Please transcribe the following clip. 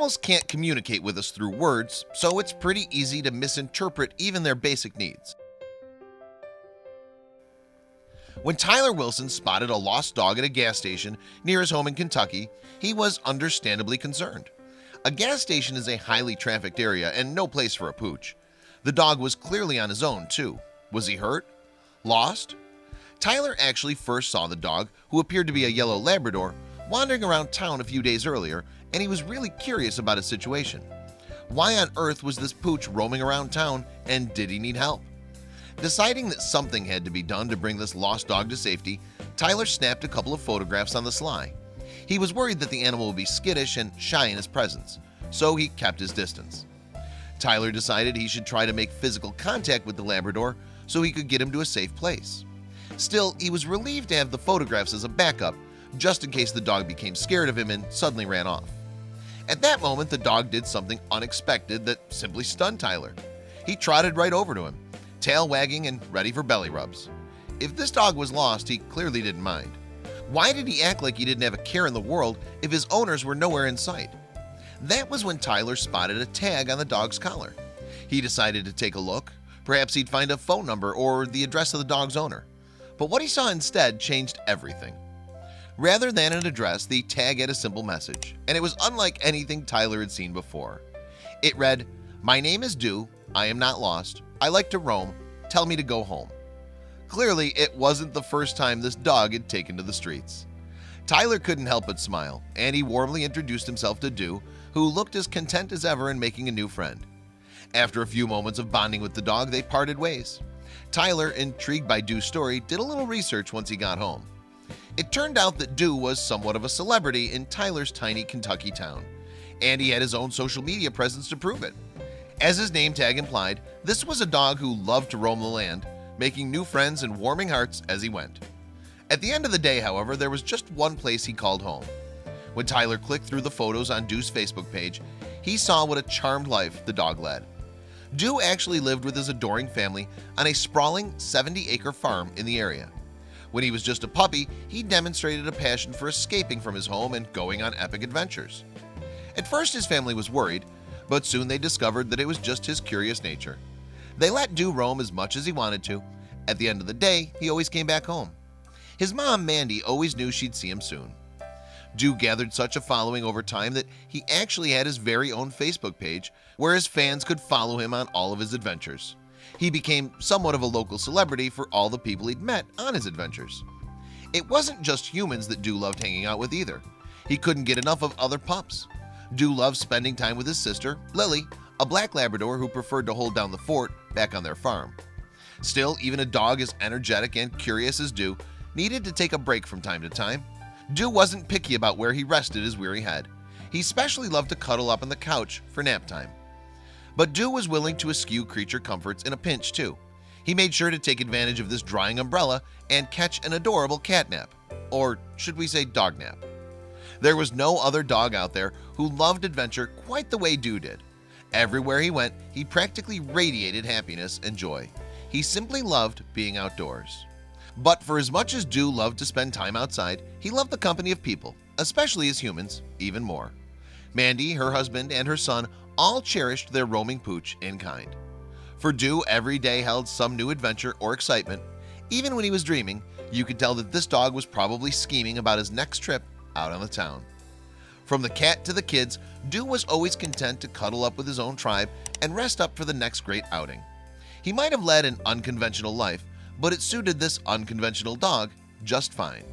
Animals can't communicate with us through words, so it's pretty easy to misinterpret even their basic needs. When Tyler Wilson spotted a lost dog at a gas station near his home in Kentucky, he was understandably concerned. A gas station is a highly trafficked area and no place for a pooch. The dog was clearly on his own too. Was he hurt? Lost? Tyler actually first saw the dog, who appeared to be a yellow Labrador, wandering around town a few days earlier, and he was really curious about his situation. Why on earth was this pooch roaming around town, and did he need help? Deciding that something had to be done to bring this lost dog to safety, Tyler snapped a couple of photographs on the sly. He was worried that the animal would be skittish and shy in his presence, so he kept his distance. Tyler decided he should try to make physical contact with the Labrador so he could get him to a safe place. Still, he was relieved to have the photographs as a backup, just in case the dog became scared of him and suddenly ran off. At that moment, the dog did something unexpected that simply stunned Tyler. He trotted right over to him, tail wagging and ready for belly rubs. If this dog was lost, he clearly didn't mind. Why did he act like he didn't have a care in the world if his owners were nowhere in sight? That was when Tyler spotted a tag on the dog's collar. He decided to take a look. Perhaps he'd find a phone number or the address of the dog's owner. But what he saw instead changed everything. Rather than an address, the tag had a simple message, and it was unlike anything Tyler had seen before. It read, "My name is Dew. I am not lost. I like to roam. Tell me to go home." Clearly, it wasn't the first time this dog had taken to the streets. Tyler couldn't help but smile, and he warmly introduced himself to Dew, who looked as content as ever in making a new friend. After a few moments of bonding with the dog, they parted ways. Tyler, intrigued by Dew's story, did a little research once he got home. It turned out that Dew was somewhat of a celebrity in Tyler's tiny Kentucky town, and he had his own social media presence to prove it. As his name tag implied, this was a dog who loved to roam the land, making new friends and warming hearts as he went. At the end of the day, however, there was just one place he called home. When Tyler clicked through the photos on Dew's Facebook page, he saw what a charmed life the dog led. Dew actually lived with his adoring family on a sprawling 70-acre farm in the area. When he was just a puppy, he demonstrated a passion for escaping from his home and going on epic adventures. At first, his family was worried, but soon they discovered that it was just his curious nature. They let Dew roam as much as he wanted to. At the end of the day, he always came back home. His mom, Mandy, always knew she'd see him soon. Dew gathered such a following over time that he actually had his very own Facebook page where his fans could follow him on all of his adventures. He became somewhat of a local celebrity for all the people he'd met on his adventures. It wasn't just humans that Dew loved hanging out with either. He couldn't get enough of other pups. Dew loved spending time with his sister, Lily, a black Labrador who preferred to hold down the fort back on their farm. Still, even a dog as energetic and curious as Dew needed to take a break from time to time. Dew wasn't picky about where he rested his weary head. He especially loved to cuddle up on the couch for nap time. But Dew was willing to eschew creature comforts in a pinch too. He made sure to take advantage of this drying umbrella and catch an adorable cat nap, or should we say dog nap. There was no other dog out there who loved adventure quite the way Dew did. Everywhere he went, he practically radiated happiness and joy. He simply loved being outdoors. But for as much as Dew loved to spend time outside, he loved the company of people, especially as humans, even more. Mandy, her husband, and her son all cherished their roaming pooch in kind. For Dew, every day held some new adventure or excitement. Even when he was dreaming, you could tell that this dog was probably scheming about his next trip out on the town. From the cat to the kids, Dew was always content to cuddle up with his own tribe and rest up for the next great outing. He might have led an unconventional life, but it suited this unconventional dog just fine.